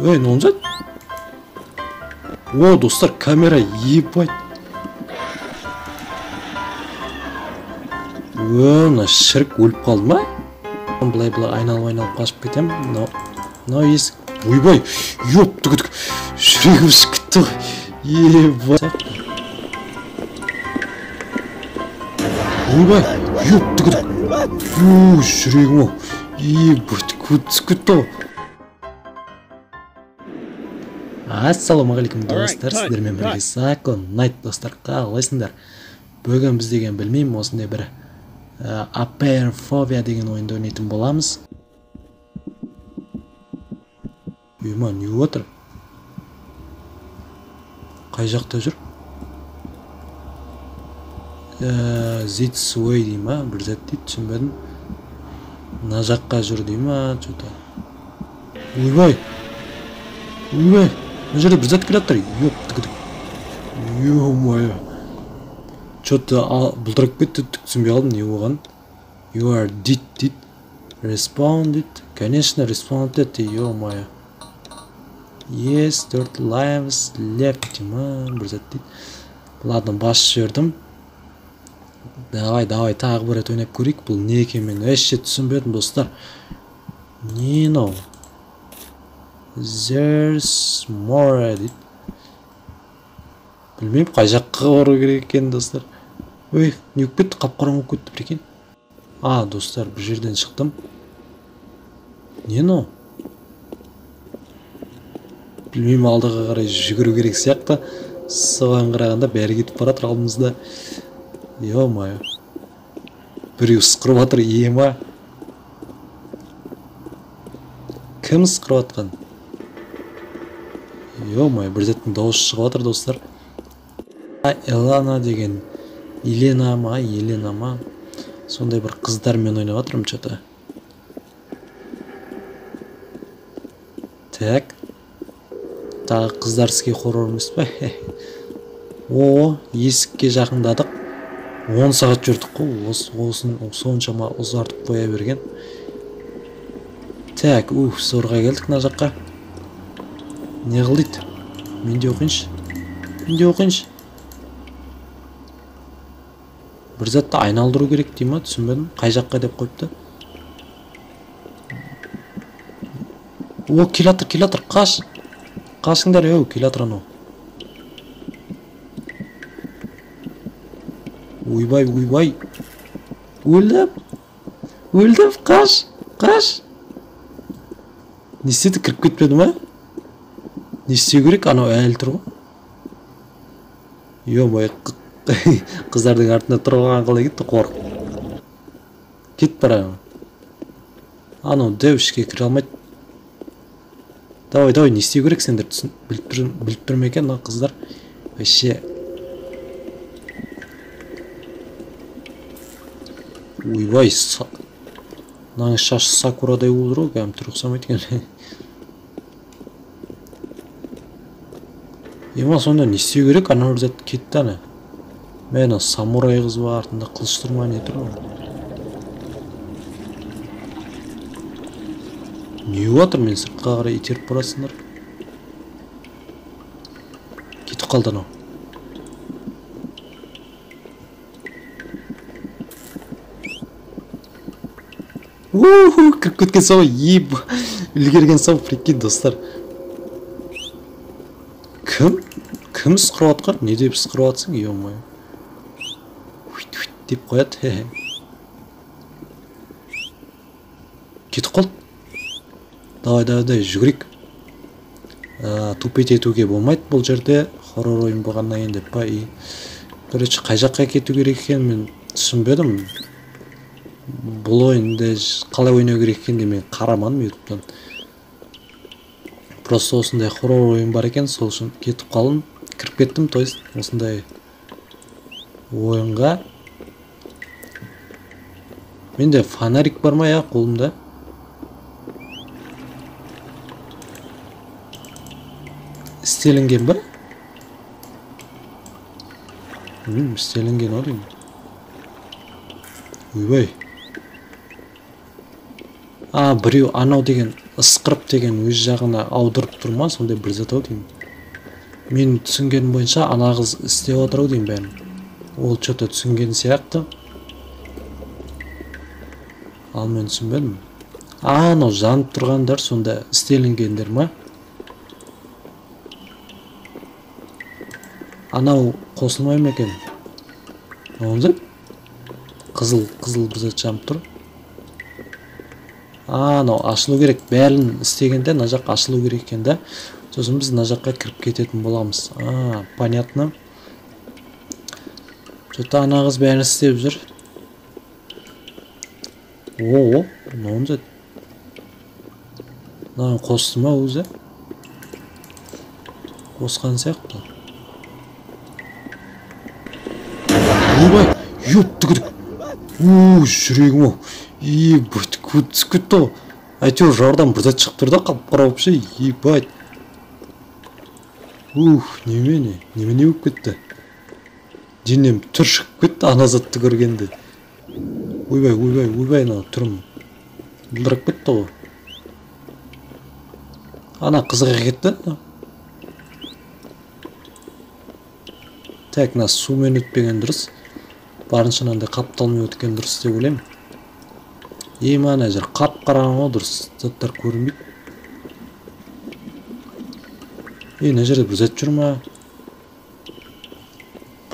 Ой, не olacak? О, достар, камера, ебать. Мына шірік өліп қалды ма? Былай айналып қашып кетем. Мынау есік. Ойбай, ёпты күдік. Жүрегім шықытты ғой. Ебать. Ойбай, ёпты күдік. Жүрегім ау. Ебать, күтті ғой. Ассалаумағалейкум достар, сіздермен бірге Закон Найт достар, қалайсыңдар? Бүгін біз деген білмеймін, осындай бір Апейрофобия деген ойынды ойнайтын боламыз. Үйма, не отыр? Қай жақта жүр? This way дей ма? Бір зәт дейді, түсінбедім. Мына жаққа жүр дей ма? Ойбай! Ойбай! Мына жерде бір зәт келаттыр. Ё-моё. Что-то бұлдырып кетті, түсінбей қалдым, не болған? You are dead. Responded. Конечно, responded. Ё-моё. Yes, 30 lives left. Бір зәт дейді. Ладно, бас жібердім. Давай, тағы бір рет ойнап көрейік. Бұл не екен, мен әшше түсінбедім, достар. Не мынау? There's more дейді. Білмеймін, қай жаққа бару керек екен, достар. Ой, не өп кетті, қап-қараң өп кетті бір екен. Достар, бір жерден шықтым. Не мынау? Білмеймін, алдыға қарай жүгіру керек сияқты. Соған қарағанда бәрі кетіп баратыр алдымызда. Ё-моё. Біреу сықырып жатыр, ема. Кім сықырып жатқан? Ё-моё, бір зәттің дауысы шығып жатыр, достар. Елена деген. Елена ма? Сондай бір қыздармен ойнап жатырмын что-то. Так. Тағы қыздар сізге хорор емес па? Есікке жақындадық. 10 сағат жүрдік қой. Соншама ұзартып қоя берген. Так, сорға келдік мына жаққа. Не қылдайды? Мен де оқиыншы. Бір затты айналдыру керек дей ма? Түсінбедім. Қай жаққа деп қойыпты? Келатыр, қашыңдар, келатыр анау. Ойбай. Өлдім, қаш. Не істеді, кіріп кетпеді ма? Не істеу керек? Анау әлі тұр ғой. Ё-моё, қыздардың артында тұрған қалай кетті, қорқып. Кет бара. Анау дәу ішке кіре алмайды. Давай, не істеу керек сендер біліп тұр ма екен, қыздар? Вообще. Ойбай, мынаның шашы сакурадай болды ғой, кәдімгі түрі ұқсамайды екен. Ема сонда не істеу керек? Анау бір зәт кетті ана. Мен самурай қыз ба, артында қылыш тұр ма, не тұр ғой? Не отыр, мен сыртқа қарай итеріп барасыңдар. Кетіп қалды анау. Кіріп кеткен сау, үлгерген сау, прикинь, достар. Кім сықырып атқар? Не деп сықырып атсың? Ё-моё. Деп қояды. Кетіп қалды. Давай, жүгірек. Тупет етуге болмайды бұл жерде. Хоррор ойын болғаннан кейін деп па. Короче, қай жаққа кету керек екен, мен түсінбедім. Бұл ойынды қалай ойнау керек екен де мен қарамадым ютубтан. Просто осындай хоррор ойын бар екен, сол үшін кетіп қалдым. Кіріп кеттім, то есть осындай ойынға. Менде фонарик бар ма, қолымда? Істелінген ба? Білмеймін, істелінген ол деймін. Ойбай. Біреу анау деген ысқырып деген өз жағына аударып тұр ма, сондай бір зат ау деймін. Мен түсінгенім бойынша ана қыз істеп отыр ау деймін бәрін. Ол что-то түсінген сияқты. Ал мен түсінбедім. Анау жанып тұрғандар сонда істелінгендер ма? Анау қосылмай ма екен? Онда қызыл бір зат жанып тұр. Анау ашылу керек. Бәрін істегенде мына жақ ашылу керек екен да. Сосын біз мына жаққа кіріп кететін боламыз. Понятно. Что-то ана қыз бәрін істеп жүр. О, не он зат? Мынаны қосты ма өзі? Қосқан сияқты. Ойбай, ёптігідік. Жүрегім ау. Ебать, түсіп кетті ғой. Әйтеуір жардан бір зат шығып тұр да, қап-қара болып ше. Ебать. Немене болып кетті? Денем түршігіп кетті ана затты көргенде. Ойбай, ана түрім бұлдырап кетті ғой. Ана қызыға кетті. Так, мына сумен өтпеген дұрыс. Барынша мынандай қапталмай өткен дұрыс деп ойлаймын. Ана жер қап-қараң ғой, дұрыс заттар көрінбейді. Мына жерде бір зат жүр ма?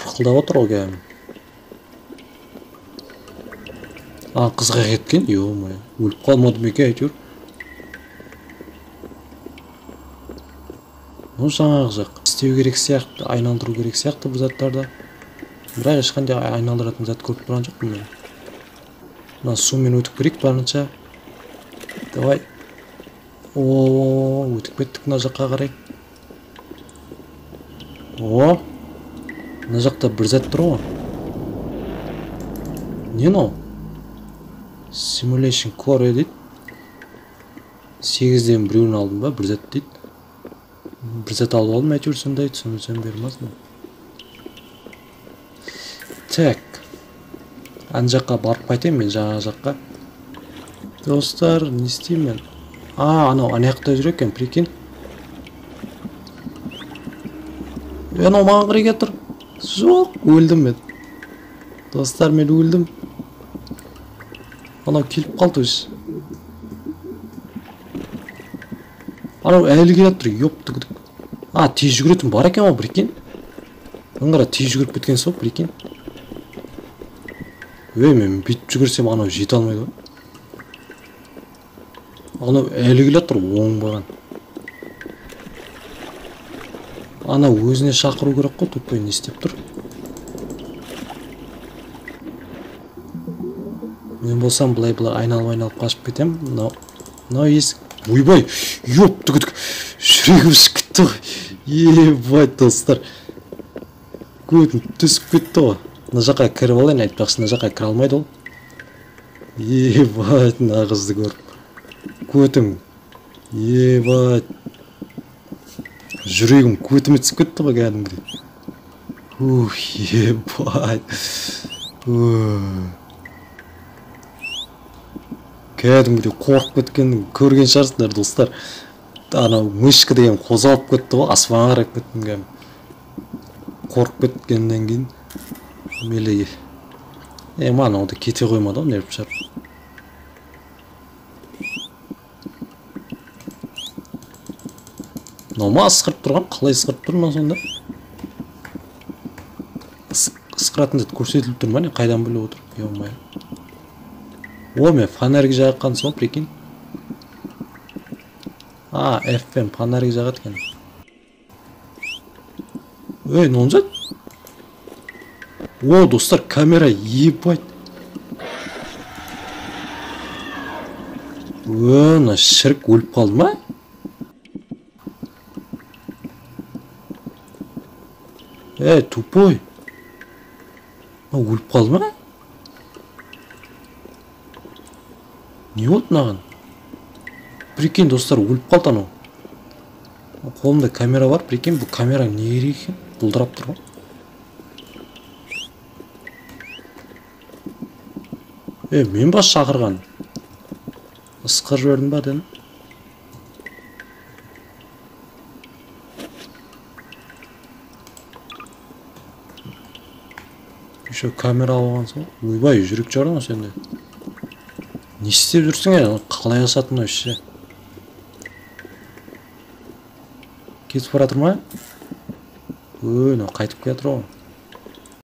Пырқылдап отыр ғой кәдімгі. Қызға кеткен, ё-моё, өліп қалмады ма екен әйтеуір. Жаңағы жақ істеу керек сияқты, айналдыру керек сияқты бұл заттарды. Бірақ ешқандай айналдыратын зат көріп тұрған жоқпын мен. Мына сумен өтіп көрейік барынша. Давай. Өтіп кеттік мына жаққа қарай. Мына жақта бір зат тұр ғой. Не мынау? Simulation Core дейді. 8-ден біреуін алдым ба, бір зат дейді. Бір зат алып алдым, әйтеуір сондай, түсінсем бермазмын. Так. Ана жаққа барып қайтайын мен, жаңа жаққа. Достар, не істеймін мен? Анау аяқта жүр екен, прикинь. Анау маған қарай кетір. Жоқ, өлдім мен. Достар, мен өлдім. Анау келіп қалды өз. Анау әлі келіп тұр, ёптігідік. Тез жүгіретін бар екен ғой, прикинь. Аңғара тез жүгіріп кеткен сол, прикинь. Мен бүйтіп жүгірсем анау жете алмайды ғой. Анау әлі келіп тұр, оңбаған. Анау өзіне шақыру керек қой, тупой не істеп тұр. Мен болсам бұлай айналып қашып кетем. Мынау есік. Ойбай, ёптігідік. Жүрегім шығып кетті ғой. Ебать, достар. Көтім түсіп кетті ғой. Мына жаққа кіріп алайын, айтпақшы, мына жаққа кіре алмайды ол. Ебать, мына қызды көріп. Көтім. Ебать. Жүрегім көтіме түсіп кетті ғой кәдімгідей. Ебать. Кәдімгідей қорқып кеткенін көрген шығарсыңдар, достар. Анау мышка деген қозғалып кетті ғой, аспанға қарап кеттім кәдімгі. Қорқып кеткеннен кейін мелеге. Мана ода кете қоймады ғой, неріп шығар. Мынау ма ысқырып тұрған? Қалай ысқырып тұр ма сонда? Ысқыратын зат көрсетіліп тұр ма не? Қайдан біліп отыр? Ё-моё. Мен фонарик жағқан сол, прикинь. F-пен фонарик жағат екен. Не он зат? Достар, камера, ебать. Мына шірік өліп қалды ма? Тупой. Өліп қалды ма? Не болды мынаған? Прикинь, достар, өліп қалды анау. Қолымда камера бар, прикинь, бұл камера не керек екен? Бұлдырап тұр ғой. Мен бас шақырған. Ысқыр жібердім ба дедім. Ошо камера алгансың. Уйбай жүрүк жардың сенде. Не істеп жүрсің ен? Қалай асатын вообще? Кетіп баратыр ма? Ой, қайтып келатыр ғой.